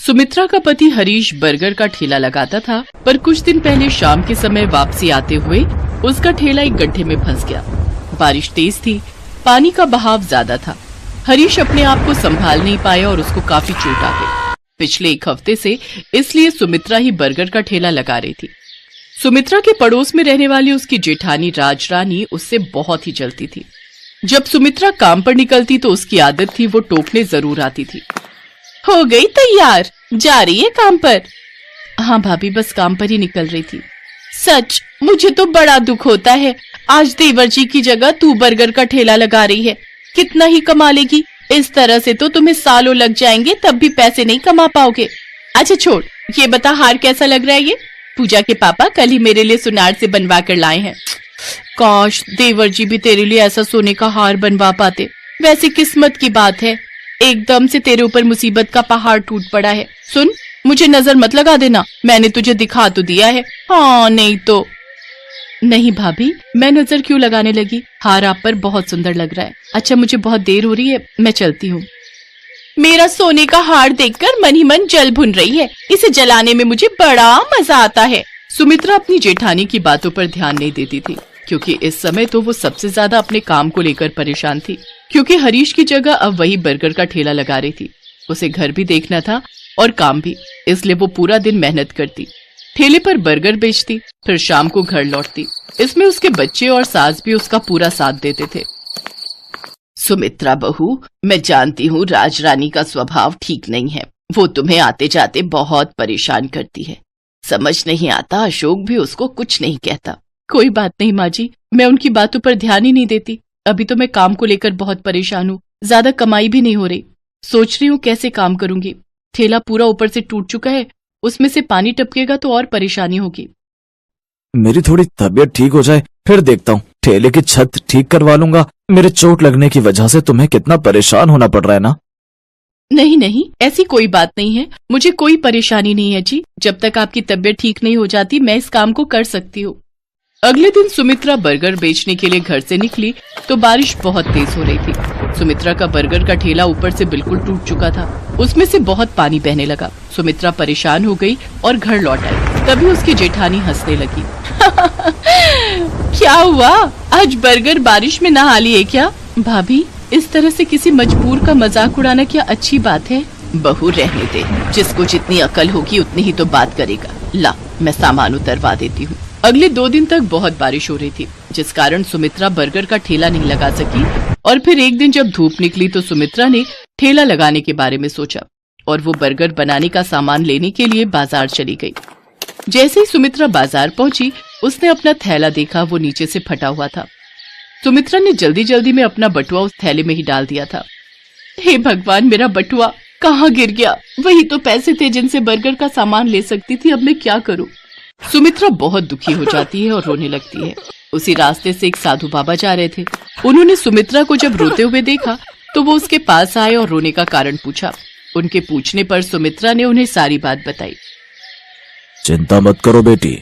सुमित्रा का पति हरीश बर्गर का ठेला लगाता था, पर कुछ दिन पहले शाम के समय वापसी आते हुए उसका ठेला एक गड्ढे में फंस गया। बारिश तेज थी, पानी का बहाव ज्यादा था। हरीश अपने आप को संभाल नहीं पाया और उसको काफी चोट आ गई। पिछले एक हफ्ते से इसलिए सुमित्रा ही बर्गर का ठेला लगा रही थी। सुमित्रा के पड़ोस में रहने वाली उसकी जेठानी राजरानी उससे बहुत ही जलती थी। जब सुमित्रा काम पर निकलती तो उसकी आदत थी वो टोकने जरूर आती थी। हो गई तैयार, जा रही है काम पर? हाँ भाभी, बस काम पर ही निकल रही थी। सच, मुझे तो बड़ा दुख होता है, आज देवर जी की जगह तू बर्गर का ठेला लगा रही है। कितना ही कमा लेगी? इस तरह से तो तुम्हें सालों लग जाएंगे, तब भी पैसे नहीं कमा पाओगे। अच्छा छोड़, ये बता हार कैसा लग रहा है? ये पूजा के पापा कल ही मेरे लिए सुनार से बनवा कर लाए हैं। काश देवर जी भी तेरे लिए ऐसा सोने का हार बनवा पाते। वैसे किस्मत की बात है, एकदम से तेरे ऊपर मुसीबत का पहाड़ टूट पड़ा है। सुन, मुझे नजर मत लगा देना, मैंने तुझे दिखा तो दिया है। हाँ नहीं तो। नहीं भाभी, मैं नजर क्यों लगाने लगी? हार आप पर बहुत सुंदर लग रहा है। अच्छा मुझे बहुत देर हो रही है, मैं चलती हूँ। मेरा सोने का हार देखकर मन ही मन जल भुन रही है, इसे जलाने में मुझे बड़ा मजा आता है। सुमित्रा अपनी जेठानी की बातों पर ध्यान नहीं देती थी, क्योंकि इस समय तो वो सबसे ज्यादा अपने काम को लेकर परेशान थी। क्योंकि हरीश की जगह अब वही बर्गर का ठेला लगा रही थी। उसे घर भी देखना था और काम भी, इसलिए वो पूरा दिन मेहनत करती, ठेले पर बर्गर बेचती, फिर शाम को घर लौटती। इसमें उसके बच्चे और सास भी उसका पूरा साथ देते थे। सुमित्रा बहू, मैं जानती हूँ राजरानी का स्वभाव ठीक नहीं है, वो तुम्हें आते जाते बहुत परेशान करती है। समझ नहीं आता अशोक भी उसको कुछ नहीं कहता। कोई बात नहीं माँ जी, मैं उनकी बातों पर ध्यान ही नहीं देती। अभी तो मैं काम को लेकर बहुत परेशान हूँ, ज्यादा कमाई भी नहीं हो रही। सोच रही हूँ कैसे काम करूंगी। ठेला पूरा ऊपर से टूट चुका है, उसमें से पानी टपकेगा तो और परेशानी होगी। मेरी थोड़ी तबीयत ठीक हो जाए फिर देखता हूँ, ठेले की छत ठीक करवा लूंगा। मेरे चोट लगने की वजह से तुम्हें कितना परेशान होना पड़ रहा है ना। नहीं नहीं, ऐसी कोई बात नहीं है, मुझे कोई परेशानी नहीं है जी। जब तक आपकी तबीयत ठीक नहीं हो जाती मैं इस काम को कर सकती हूँ। अगले दिन सुमित्रा बर्गर बेचने के लिए घर से निकली तो बारिश बहुत तेज हो रही थी। सुमित्रा का बर्गर का ठेला ऊपर से बिल्कुल टूट चुका था, उसमें से बहुत पानी बहने लगा। सुमित्रा परेशान हो गई और घर लौट आई। तभी उसकी जेठानी हंसने लगी। क्या हुआ, आज बर्गर बारिश में नहा लिए क्या? भाभी, इस तरह से किसी मजबूर का मजाक उड़ाना क्या अच्छी बात है? बहू रहने दे, जिसको जितनी अकल होगी उतनी ही तो बात करेगा। ला, मैं सामान उतरवा देती हूँ। अगले 2 दिन तक बहुत बारिश हो रही थी, जिस कारण सुमित्रा बर्गर का ठेला नहीं लगा सकी। और फिर एक दिन जब धूप निकली तो सुमित्रा ने ठेला लगाने के बारे में सोचा और वो बर्गर बनाने का सामान लेने के लिए बाजार चली गई। जैसे ही सुमित्रा बाजार पहुंची, उसने अपना थैला देखा, वो नीचे से फटा हुआ था। सुमित्रा ने जल्दी जल्दी में अपना बटुआ उस थैले में ही डाल दिया था। हे भगवान, मेरा बटुआ कहाँ गिर गया? वही तो पैसे थे जिनसे बर्गर का सामान ले सकती थी, अब मैं क्या करूं? सुमित्रा बहुत दुखी हो जाती है और रोने लगती है। उसी रास्ते से एक साधु बाबा जा रहे थे। उन्होंने सुमित्रा को जब रोते हुए देखा तो वो उसके पास आए और रोने का कारण पूछा। उनके पूछने पर सुमित्रा ने उन्हें सारी बात बताई। चिंता मत करो बेटी,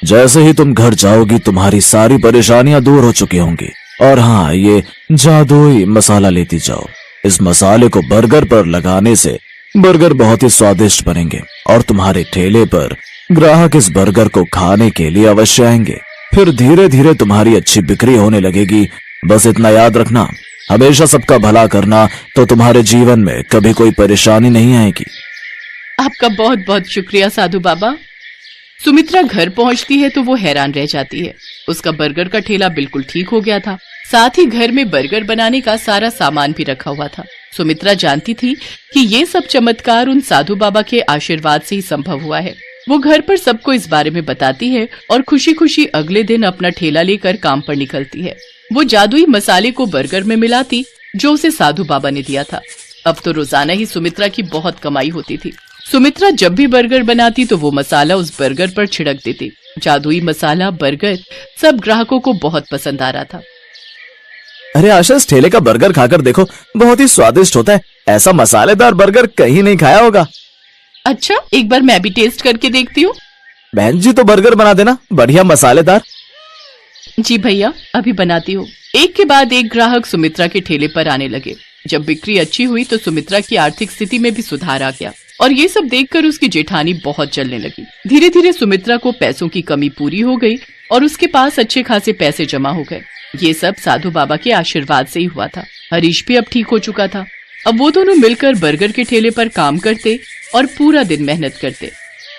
जैसे ही तुम घर जाओगी तुम्हारी सारी परेशानियां दूर हो चुकी होंगी। और हाँ, ये जादुई मसाला लेती जाओ। इस मसाले को बर्गर पर लगाने से बर्गर बहुत ही स्वादिष्ट बनेंगे और तुम्हारे ठेले पर ग्राहक इस बर्गर को खाने के लिए अवश्य आएंगे। फिर धीरे धीरे तुम्हारी अच्छी बिक्री होने लगेगी। बस इतना याद रखना, हमेशा सबका भला करना, तो तुम्हारे जीवन में कभी कोई परेशानी नहीं आएगी। आपका बहुत बहुत शुक्रिया साधु बाबा। सुमित्रा घर पहुंचती है तो वो हैरान रह जाती है। उसका बर्गर का ठेला बिल्कुल ठीक हो गया था, साथ ही घर में बर्गर बनाने का सारा सामान भी रखा हुआ था। सुमित्रा जानती थी कि ये सब चमत्कार उन साधु बाबा के आशीर्वाद से ही संभव हुआ है। वो घर पर सबको इस बारे में बताती है और खुशी खुशी अगले दिन अपना ठेला लेकर काम पर निकलती है। वो जादुई मसाले को बर्गर में मिलाती जो उसे साधु बाबा ने दिया था। अब तो रोजाना ही सुमित्रा की बहुत कमाई होती थी। सुमित्रा जब भी बर्गर बनाती तो वो मसाला उस बर्गर पर छिड़क देती। जादुई मसाला बर्गर सब ग्राहकों को बहुत पसंद आ रहा था। अरे आशा, इस ठेले का बर्गर खाकर देखो, बहुत ही स्वादिष्ट होता है। ऐसा मसालेदार बर्गर कहीं नहीं खाया होगा। अच्छा, एक बार मैं भी टेस्ट करके देखती हूँ। बहन जी तो बर्गर बना देना, बढ़िया मसालेदार। जी भैया, अभी बनाती हूँ। एक के बाद एक ग्राहक सुमित्रा के ठेले पर आने लगे। जब बिक्री अच्छी हुई तो सुमित्रा की आर्थिक स्थिति में भी सुधार आ गया और ये सब देखकर उसकी जेठानी बहुत जलने लगी। धीरे धीरे सुमित्रा को पैसों की कमी पूरी हो गई और उसके पास अच्छे खासे पैसे जमा हो गए। ये सब साधु बाबा के आशीर्वाद से ही हुआ था। हरीश भी अब ठीक हो चुका था। अब वो दोनों मिलकर बर्गर के ठेले पर काम करते और पूरा दिन मेहनत करते।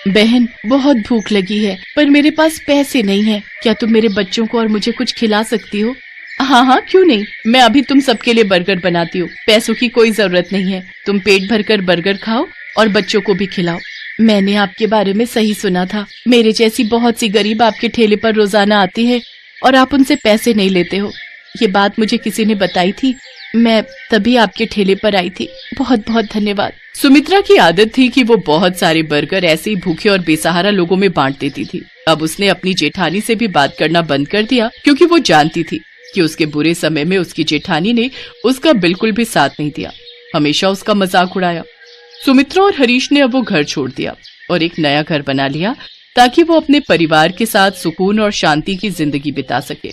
बहन, बहुत भूख लगी है पर मेरे पास पैसे नहीं है, क्या तुम मेरे बच्चों को और मुझे कुछ खिला सकती हो? हाँ हाँ, क्यों नहीं, मैं अभी तुम सबके लिए बर्गर बनाती हूँ। पैसों की कोई जरूरत नहीं है, तुम पेट भरकर बर्गर खाओ और बच्चों को भी खिलाओ। मैंने आपके बारे में सही सुना था। मेरे जैसी बहुत सी गरीब आपके ठेले पर रोजाना आती है और आप उनसे पैसे नहीं लेते हो। ये बात मुझे किसी ने बताई थी, मैं तभी आपके ठेले पर आई थी। बहुत बहुत धन्यवाद। सुमित्रा की आदत थी कि वो बहुत सारे बर्गर ऐसे ही भूखे और बेसहारा लोगों में बांट देती थी। अब उसने अपनी जेठानी से भी बात करना बंद कर दिया, क्योंकि वो जानती थी कि उसके बुरे समय में उसकी जेठानी ने उसका बिल्कुल भी साथ नहीं दिया, हमेशा उसका मजाक उड़ाया। सुमित्रा और हरीश ने अब वो घर छोड़ दिया और एक नया घर बना लिया ताकि वो अपने परिवार के साथ सुकून और शांति की जिंदगी बिता सके।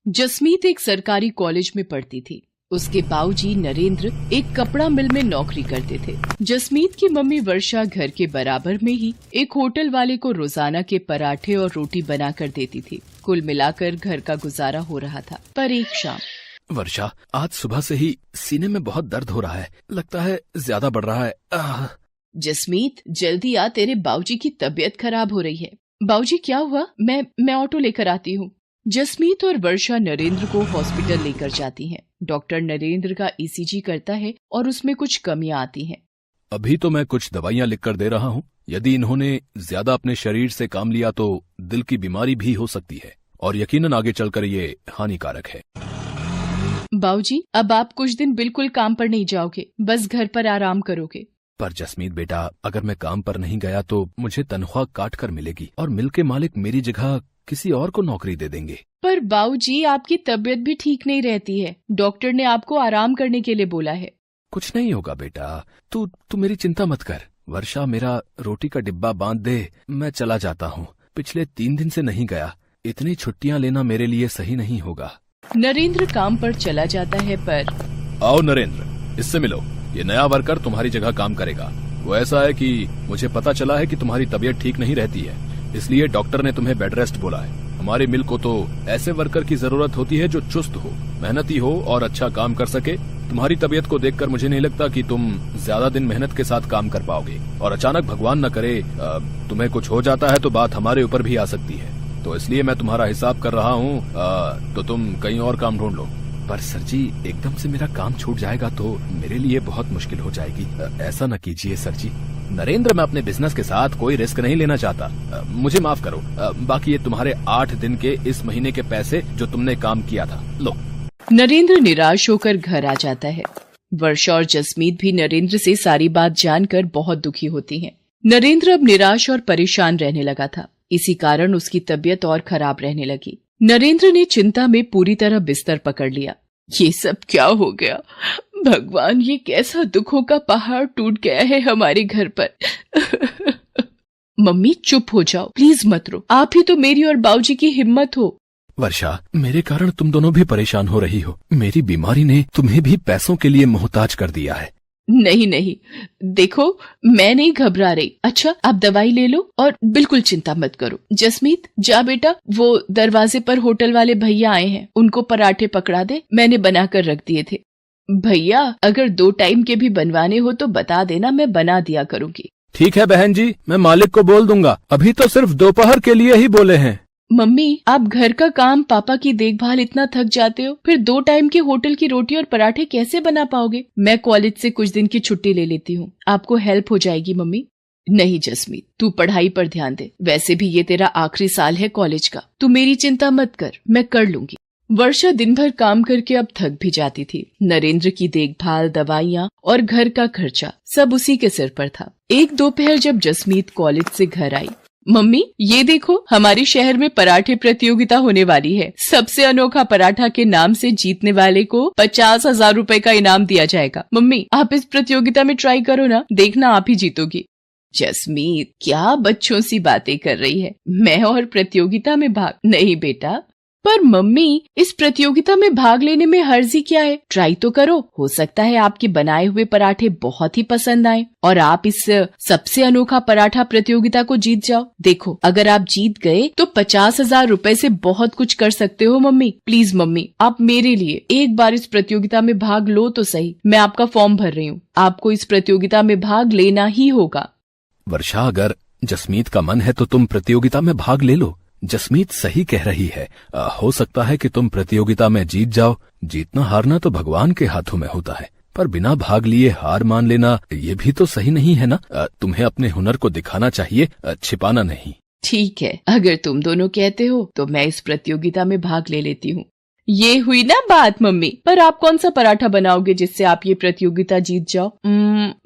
जसमीत एक सरकारी कॉलेज में पढ़ती थी। उसके बाबूजी नरेंद्र एक कपड़ा मिल में नौकरी करते थे। जसमीत की मम्मी वर्षा घर के बराबर में ही एक होटल वाले को रोजाना के पराठे और रोटी बना कर देती थी। कुल मिलाकर घर का गुजारा हो रहा था। पर एक शाम, वर्षा, आज सुबह से ही सीने में बहुत दर्द हो रहा है, लगता है ज्यादा बढ़ रहा है। जसमीत, जल्दी आ, तेरे बाबूजी की तबीयत खराब हो रही है। बाबूजी, क्या हुआ? मैं ऑटो लेकर आती हूँ। जसमीत और वर्षा नरेंद्र को हॉस्पिटल लेकर जाती हैं। डॉक्टर नरेंद्र का ईसीजी करता है और उसमें कुछ कमियां आती हैं। अभी तो मैं कुछ दवाइयां लिखकर दे रहा हूँ। यदि इन्होंने ज्यादा अपने शरीर से काम लिया तो दिल की बीमारी भी हो सकती है और यकीनन आगे चलकर ये हानिकारक है। बाबूजी, अब आप कुछ दिन बिल्कुल काम पर नहीं जाओगे, बस घर पर आराम करोगे। पर जसमीत बेटा, अगर मैं काम पर नहीं गया तो मुझे तनख्वाह काट कर मिलेगी और मिल के मालिक मेरी जगह किसी और को नौकरी दे देंगे। पर बाबूजी, आपकी तबीयत भी ठीक नहीं रहती है, डॉक्टर ने आपको आराम करने के लिए बोला है। कुछ नहीं होगा बेटा, तू मेरी चिंता मत कर। वर्षा, मेरा रोटी का डिब्बा बांध दे, मैं चला जाता हूँ। पिछले 3 दिन से नहीं गया, इतनी छुट्टियाँ लेना मेरे लिए सही नहीं होगा। नरेंद्र काम पर चला जाता है। पर आओ नरेंद्र, इससे मिलो, ये नया वर्कर तुम्हारी जगह काम करेगा। वो ऐसा है कि मुझे पता चला है कि तुम्हारी तबीयत ठीक नहीं रहती है, इसलिए डॉक्टर ने तुम्हें बेड रेस्ट बोला है। हमारी मिल को तो ऐसे वर्कर की जरूरत होती है जो चुस्त हो, मेहनती हो और अच्छा काम कर सके। तुम्हारी तबीयत को देखकर मुझे नहीं लगता कि तुम ज्यादा दिन मेहनत के साथ काम कर पाओगे, और अचानक भगवान न करे तुम्हें कुछ हो जाता है तो बात हमारे ऊपर भी आ सकती है। तो इसलिए मैं तुम्हारा हिसाब कर रहा हूँ, तो तुम कहीं और काम ढूंढ लो। पर सर जी, एकदम से मेरा काम छूट जाएगा तो मेरे लिए बहुत मुश्किल हो जाएगी। ऐसा न कीजिए सर जी। नरेंद्र, मैं अपने बिजनेस के साथ कोई रिस्क नहीं लेना चाहता, मुझे माफ करो। बाकी ये तुम्हारे 8 दिन के इस महीने के पैसे जो तुमने काम किया था, लो। नरेंद्र निराश होकर घर आ जाता है। वर्षा और जसमीत भी नरेंद्र से सारी बात जानकर बहुत दुखी होती हैं। नरेंद्र अब निराश और परेशान रहने लगा था, इसी कारण उसकी तबीयत और खराब रहने लगी। नरेंद्र ने चिंता में पूरी तरह बिस्तर पकड़ लिया। ये सब क्या हो गया भगवान, ये कैसा दुखों का पहाड़ टूट गया है हमारे घर पर। मम्मी, चुप हो जाओ, प्लीज मत रो, आप ही तो मेरी और बाबूजी की हिम्मत हो। वर्षा, मेरे कारण तुम दोनों भी परेशान हो रही हो। मेरी बीमारी ने तुम्हें भी पैसों के लिए मोहताज कर दिया है। नहीं नहीं, देखो मैं नहीं घबरा रही। अच्छा, आप दवाई ले लो और बिल्कुल चिंता मत करो। जसमीत, जा बेटा, वो दरवाजे पर होटल वाले भैया आए हैं, उनको पराठे पकड़ा दे, मैंने बनाकर रख दिए थे। भैया, अगर 2 टाइम के भी बनवाने हो तो बता देना, मैं बना दिया करूँगी। ठीक है बहन जी, मैं मालिक को बोल दूंगा। अभी तो सिर्फ दोपहर के लिए ही बोले हैं। मम्मी, आप घर का काम, पापा की देखभाल इतना थक जाते हो, फिर 2 टाइम के होटल की रोटी और पराठे कैसे बना पाओगे? मैं कॉलेज से कुछ दिन की छुट्टी ले लेती हूँ, आपको हेल्प हो जाएगी। मम्मी, नहीं जसमीत, तू पढ़ाई पर ध्यान दे, वैसे भी ये तेरा आखिरी साल है कॉलेज का, तू मेरी चिंता मत कर, मैं कर लूंगी। वर्षा दिन भर काम करके अब थक भी जाती थी। नरेंद्र की देखभाल, दवाइयाँ और घर का खर्चा सब उसी के सिर पर था। एक दोपहर जब जसमीत कॉलेज से घर आई, मम्मी ये देखो, हमारे शहर में पराठे प्रतियोगिता होने वाली है। सबसे अनोखा पराठा के नाम से जीतने वाले को 50,000 रुपए का इनाम दिया जाएगा। मम्मी, आप इस प्रतियोगिता में ट्राई करो ना, देखना आप ही जीतोगी। जसमीत, क्या बच्चों सी बातें कर रही है, मैं और प्रतियोगिता में भाग? नहीं बेटा, पर मम्मी, इस प्रतियोगिता में भाग लेने में हर्जी क्या है? ट्राई तो करो, हो सकता है आपके बनाए हुए पराठे बहुत ही पसंद आए और आप इस सबसे अनोखा पराठा प्रतियोगिता को जीत जाओ। देखो, अगर आप जीत गए तो 50,000 रुपए से बहुत कुछ कर सकते हो मम्मी। प्लीज मम्मी, आप मेरे लिए एक बार इस प्रतियोगिता में भाग लो तो सही। मैं आपका फॉर्म भर रही हूँ, आपको इस प्रतियोगिता में भाग लेना ही होगा। वर्षा, अगर जसमीत का मन है तो तुम प्रतियोगिता में भाग ले लो। जसमीत सही कह रही है। हो सकता है कि तुम प्रतियोगिता में जीत जाओ। जीतना हारना तो भगवान के हाथों में होता है, पर बिना भाग लिए हार मान लेना ये भी तो सही नहीं है ना। तुम्हें अपने हुनर को दिखाना चाहिए, छिपाना नहीं। ठीक है, अगर तुम दोनों कहते हो तो मैं इस प्रतियोगिता में भाग ले लेती हूँ। ये हुई ना बात मम्मी। पर आप कौन सा पराठा बनाओगे जिससे आप ये प्रतियोगिता जीत जाओ?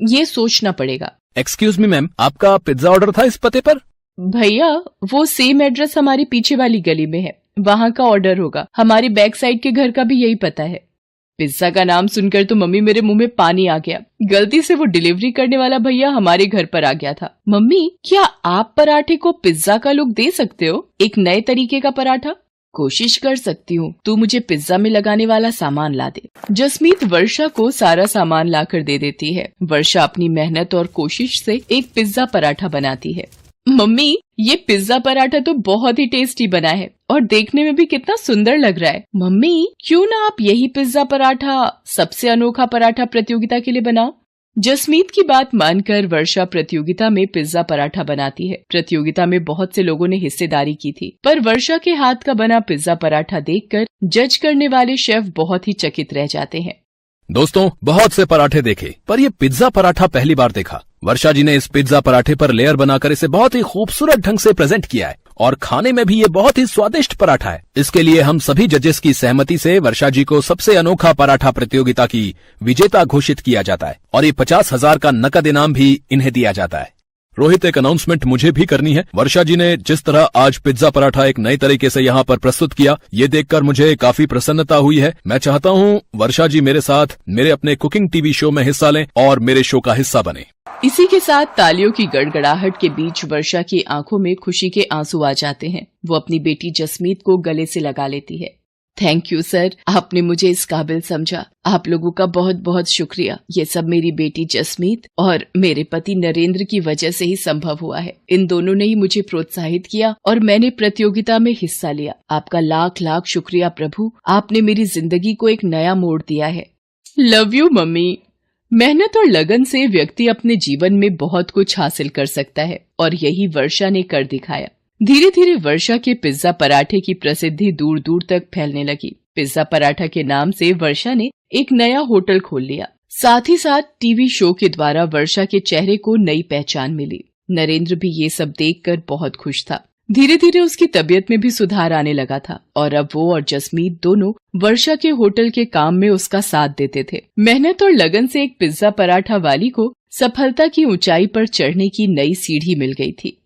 ये सोचना पड़ेगा। एक्सक्यूज मी मैम, आपका पिज्जा ऑर्डर था इस पते पर? भैया, वो सेम एड्रेस हमारी पीछे वाली गली में है, वहाँ का ऑर्डर होगा। हमारी बैक साइड के घर का भी यही पता है। पिज्जा का नाम सुनकर तो मम्मी मेरे मुंह में पानी आ गया। गलती से वो डिलीवरी करने वाला भैया हमारे घर पर आ गया था। मम्मी, क्या आप पराठे को पिज्जा का लुक दे सकते हो? एक नए तरीके का पराठा? कोशिश कर सकती हूँ, तू मुझे पिज्जा में लगाने वाला सामान ला दे। जसमीत वर्षा को सारा सामान लाकर दे देती है। वर्षा अपनी मेहनत और कोशिश से एक पिज्जा पराठा बनाती है। मम्मी, ये पिज्जा पराठा तो बहुत ही टेस्टी बना है और देखने में भी कितना सुंदर लग रहा है। मम्मी, क्यों ना आप यही पिज्जा पराठा सबसे अनोखा पराठा प्रतियोगिता के लिए बनाओ? जसमीत की बात मानकर वर्षा प्रतियोगिता में पिज्जा पराठा बनाती है। प्रतियोगिता में बहुत से लोगों ने हिस्सेदारी की थी, पर वर्षा के हाथ का बना पिज्जा पराठा देखकर जज करने वाले शेफ बहुत ही चकित रह जाते हैं। दोस्तों, बहुत से पराठे देखे, पर ये पिज्जा पराठा पहली बार देखा। वर्षा जी ने इस पिज्जा पराठे पर लेयर बनाकर इसे बहुत ही खूबसूरत ढंग से प्रेजेंट किया है और खाने में भी ये बहुत ही स्वादिष्ट पराठा है। इसके लिए हम सभी जजेस की सहमति से वर्षा जी को सबसे अनोखा पराठा प्रतियोगिता की विजेता घोषित किया जाता है और ये 50,000 का नकद इनाम भी इन्हें दिया जाता है। रोहित, एक अनाउंसमेंट मुझे भी करनी है। वर्षा जी ने जिस तरह आज पिज्जा पराठा एक नए तरीके से यहाँ पर प्रस्तुत किया, ये देखकर मुझे काफी प्रसन्नता हुई है। मैं चाहता हूँ वर्षा जी मेरे साथ मेरे अपने कुकिंग टीवी शो में हिस्सा लें और मेरे शो का हिस्सा बने। इसी के साथ तालियों की गड़गड़ाहट के बीच वर्षा की आंखों में खुशी के आंसू आ जाते हैं। वो अपनी बेटी जसमीत को गले से लगा लेती है। थैंक यू सर, आपने मुझे इस काबिल समझा। आप लोगों का बहुत बहुत शुक्रिया। ये सब मेरी बेटी जसमीत और मेरे पति नरेंद्र की वजह से ही संभव हुआ है। इन दोनों ने ही मुझे प्रोत्साहित किया और मैंने प्रतियोगिता में हिस्सा लिया। आपका लाख लाख शुक्रिया प्रभु, आपने मेरी जिंदगी को एक नया मोड़ दिया है। Love you mummy. मेहनत और लगन से व्यक्ति अपने जीवन में बहुत कुछ हासिल कर सकता है और यही वर्षा ने कर दिखाया। धीरे धीरे वर्षा के पिज्जा पराठे की प्रसिद्धि दूर दूर तक फैलने लगी। पिज्जा पराठा के नाम से वर्षा ने एक नया होटल खोल लिया। साथ ही साथ टीवी शो के द्वारा वर्षा के चेहरे को नई पहचान मिली। नरेंद्र भी ये सब देखकर बहुत खुश था। धीरे धीरे उसकी तबीयत में भी सुधार आने लगा था और अब वो और जसमीत दोनों वर्षा के होटल के काम में उसका साथ देते थे। मेहनत और लगन से एक पिज्जा पराठा वाली को सफलता की ऊंचाई पर चढ़ने की नई सीढ़ी मिल गई थी।